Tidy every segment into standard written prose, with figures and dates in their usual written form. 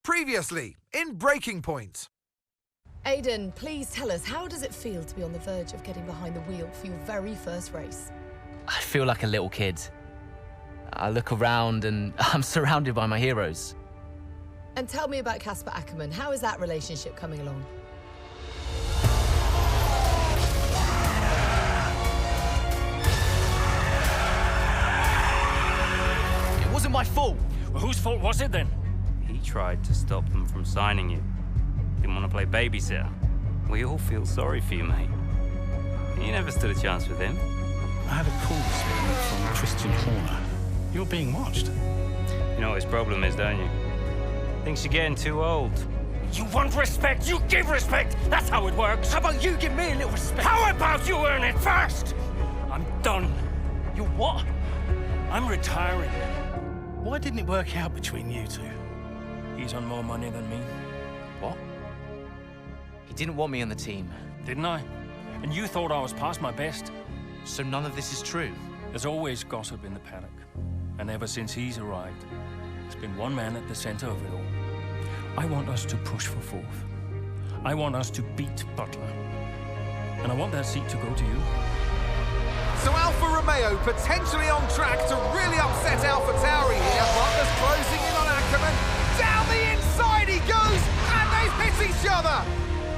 Previously, in Breaking Point. Aidan, please tell us, how does it feel to be on the verge of getting behind the wheel for your very first race? I feel like a little kid. I look around and I'm surrounded by my heroes. And tell me about Casper Ackerman. How is that relationship coming along? It wasn't my fault. Well, whose fault was it then? He tried to stop them from signing you. Didn't want to play babysitter. We all feel sorry for you, mate. You never stood a chance with him. I had a call this morning from Christian Horner. You're being watched. You know what his problem is, don't you? Thinks you're getting too old. You want respect, you give respect. That's how it works. How about you give me a little respect? How about you earn it first? I'm done. You what? I'm retiring. Why didn't it work out between you two? He's on more money than me, What? He didn't want me on the team. didn't I? And you thought I was past my best. So none of this is true. There's always gossip in the paddock. And ever since he's arrived, there's been one man at the center of it all. I want us to push for fourth. I want us to beat Butler. And I want that seat to go to you. So Alfa Romeo potentially on track to really upset AlphaTauri here. Butler's closing in on Ackerman. Down the inside he goes, and they've hit each other.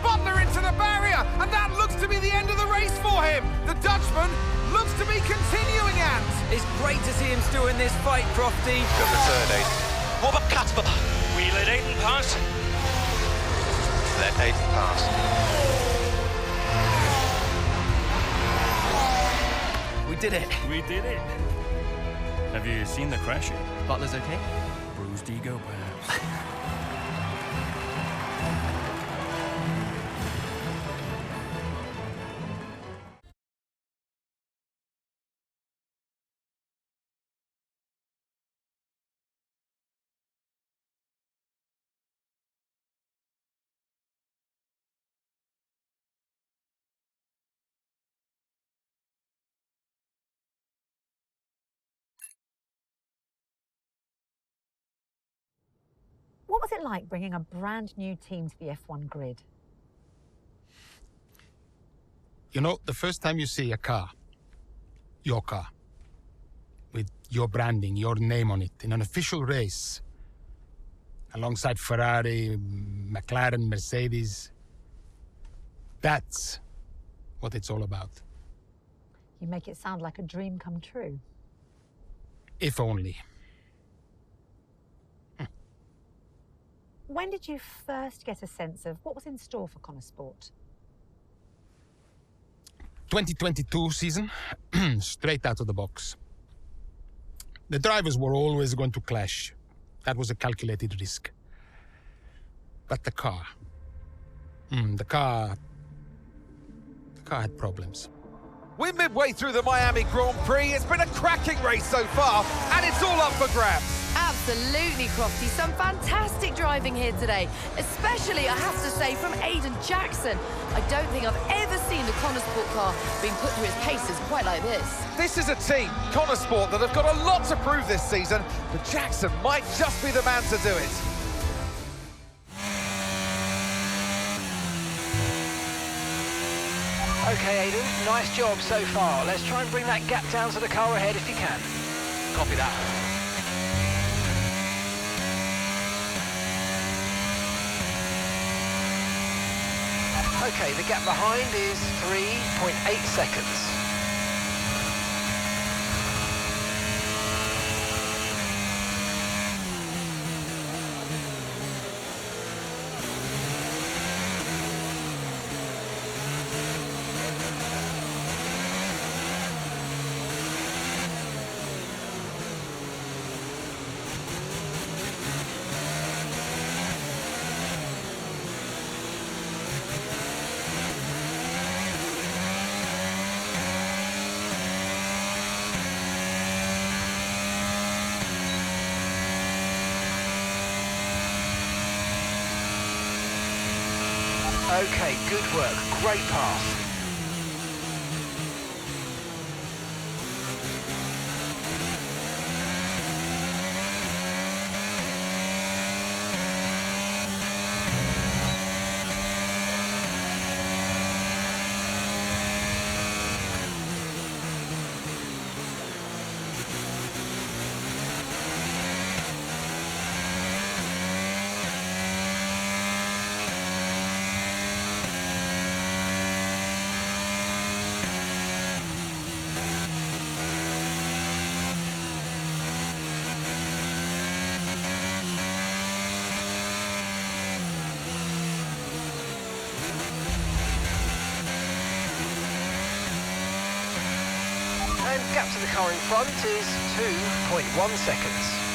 Butler into the barrier, and that looks to be the end of the race for him. The Dutchman looks to be continuing, and It's great to see him still in this fight, Crofty. Got the third, Aiden. What about Casper? We let Aiden pass. Let Aiden pass. We did it. We did it. Have you seen the crash yet? Butler's okay? Bruised ego, perhaps. What was it like bringing a brand new team to the F1 grid? You know, the first time you see a car, your car, with your branding, your name on it, in an official race, alongside Ferrari, McLaren, Mercedes, that's what it's all about. You make it sound like a dream come true. If only. When did you first get a sense of what was in store for Connor Sport? 2022 season, straight out of the box. The drivers were always going to clash. That was a calculated risk. But the car had problems. we're midway through the Miami Grand Prix. It's been a cracking race so far, and it's all up for grabs. Absolutely, Crofty. Some fantastic driving here today, especially, I have to say, from Aiden Jackson. I don't think I've ever seen the Connor Sport car being put through its paces quite like this. This is a team, Connor Sport, that have got a lot to prove this season, but Jackson might just be the man to do it. Okay, Aiden, nice job so far. Let's try and bring that gap down to the car ahead if you can. Copy that. Okay, the gap behind is 3.8 seconds. Okay, good work. Great pass. car in front is 2.1 seconds.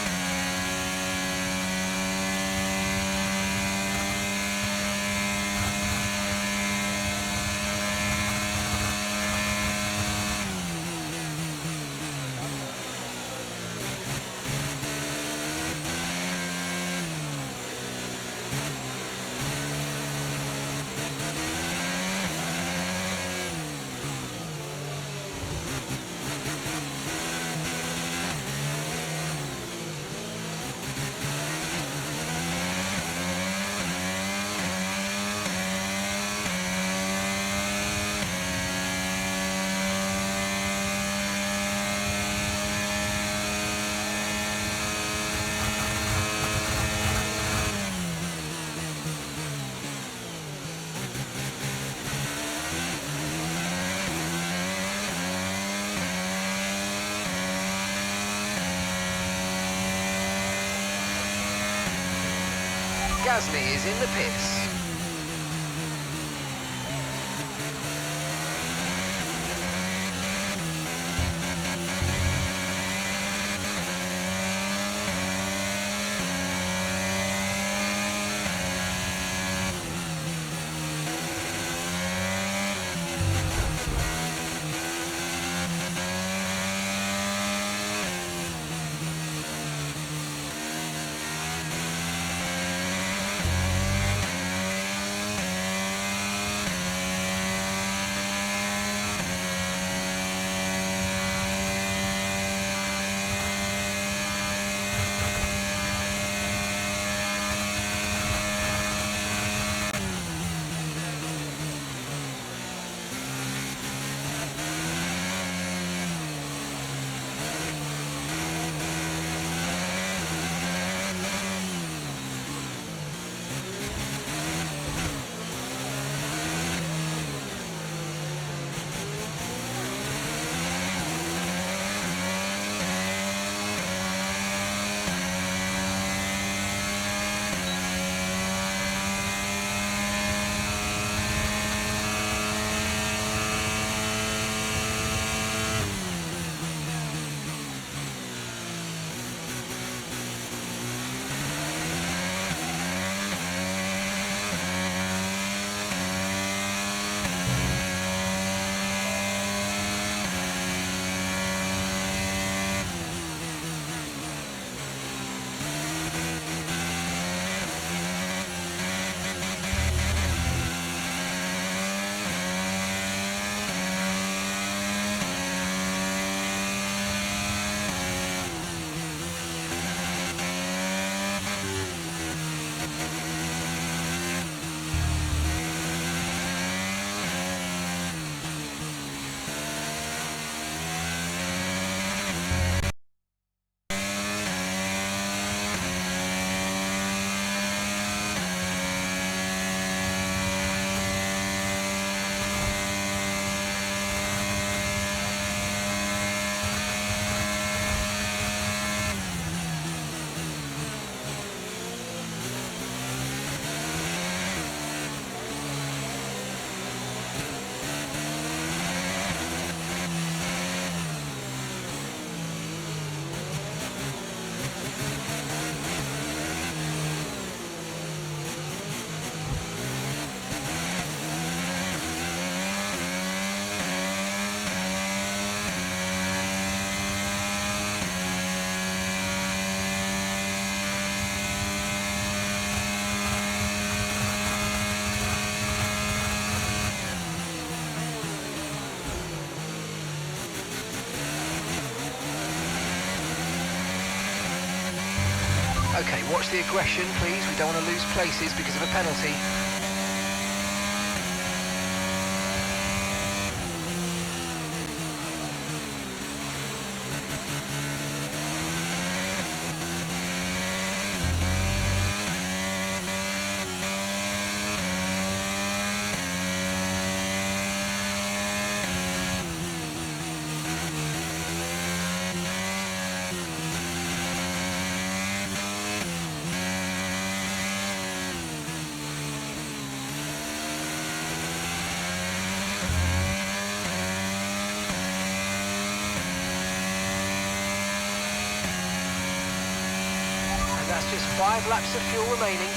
Gasly is in the pits. Okay, watch the aggression, please. We don't want to lose places because of a penalty. That's just 5 laps of fuel remaining.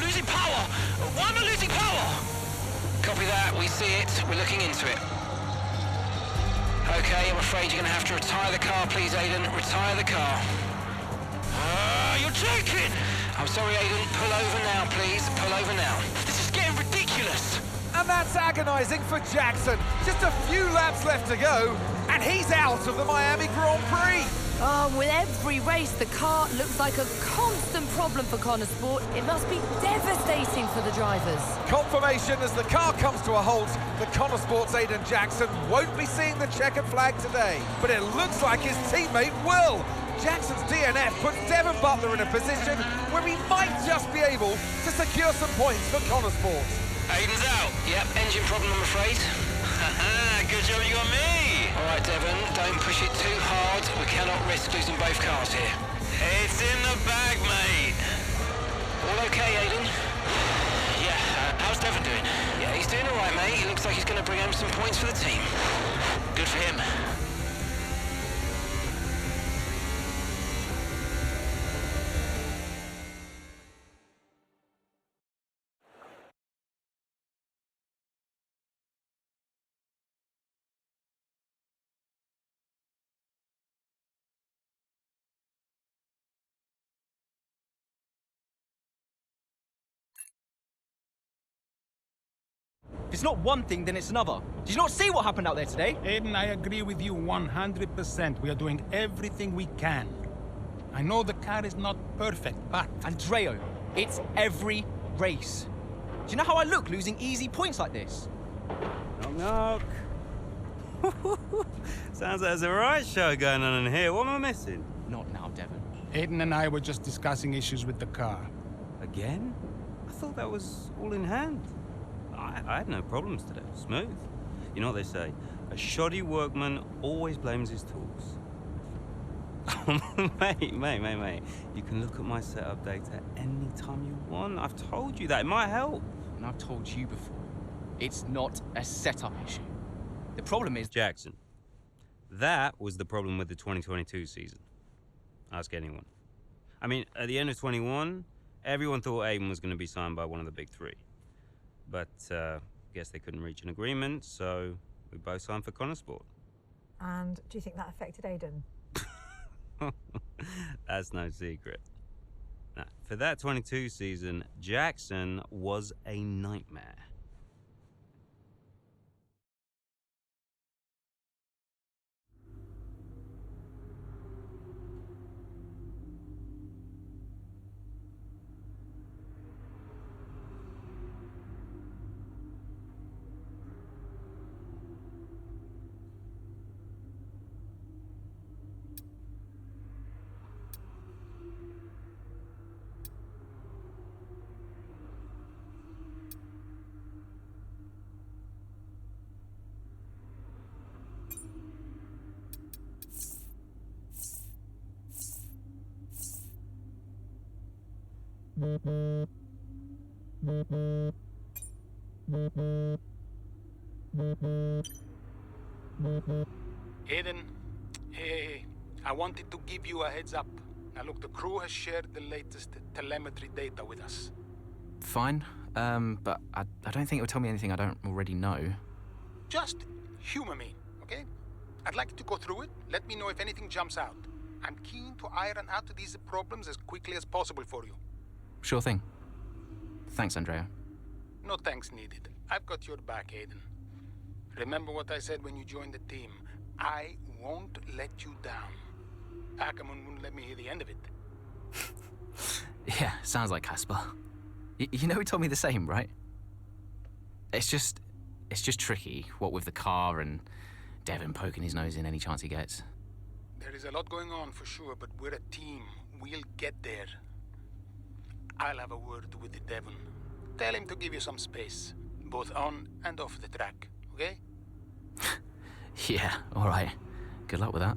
Losing power! Why am I losing power? Copy that, we see it. We're looking into it. Okay, I'm afraid you're going to have to retire the car, please, Aiden. Retire the car. You're joking! I'm sorry, Aiden. Pull over now, please. Pull over now. This is getting ridiculous! And that's agonising for Jackson. Just a few laps left to go, and he's out of the Miami Grand Prix. Oh, with every race, the car looks like a constant problem for Connor Sport. It must be devastating for the drivers. Confirmation as the car comes to a halt. The Connor Sport's Aiden Jackson won't be seeing the checkered flag today, but it looks like his teammate will. Jackson's DNF puts Devon Butler in a position where he might just be able to secure some points for Connor Sport. Aiden's out. Yep, engine problem, I'm afraid. Good job you got me! All right, Devon, don't push it too hard. We cannot risk losing both cars here. It's in the bag, mate. All okay, Aiden? Yeah, how's Devon doing? Yeah, he's doing all right, mate. He looks like he's going to bring home some points for the team. Good for him. If it's not one thing, then it's another. Did you not see what happened out there today? Aiden, I agree with you 100%. We are doing everything we can. I know the car is not perfect, but... Andreo, it's every race. Do you know how I look losing easy points like this? Knock, knock. Sounds like there's a riot show going on in here. What am I missing? Not now, Devon. Aiden and I were just discussing issues with the car. Again? I thought that was all in hand. I had no problems today. Smooth. You know what they say? A shoddy workman always blames his tools. mate. You can look at my setup data any time you want. I've told you that. It might help. And I've told you before. It's not a setup issue. The problem is... Jackson. That was the problem with the 2022 season. Ask anyone. I mean, at the end of 21, everyone thought Aiden was going to be signed by one of the big three. But, guess they couldn't reach an agreement, so we both signed for Connor Sport. And do you think that affected Aiden? That's no secret. Now, for that 22 season, Jackson was a nightmare. Aiden, hey, I wanted to give you a heads up. Now look, the crew has shared the latest telemetry data with us. Fine, but I don't think it will tell me anything I don't already know. Just humor me, okay? I'd like you to go through it. Let me know if anything jumps out. I'm keen to iron out these problems as quickly as possible for you. Sure thing. Thanks, Andrea. No thanks needed. I've got your back, Aiden. Remember what I said when you joined the team. I won't let you down. Ackerman wouldn't let me hear the end of it. Yeah, sounds like Casper. You know he told me the same, right? It's just tricky, what with the car and Devon poking his nose in any chance he gets. There is a lot going on for sure, but we're a team. We'll get there. I'll have a word with Devon. Tell him to give you some space, both on and off the track, okay? Yeah, all right. Good luck with that.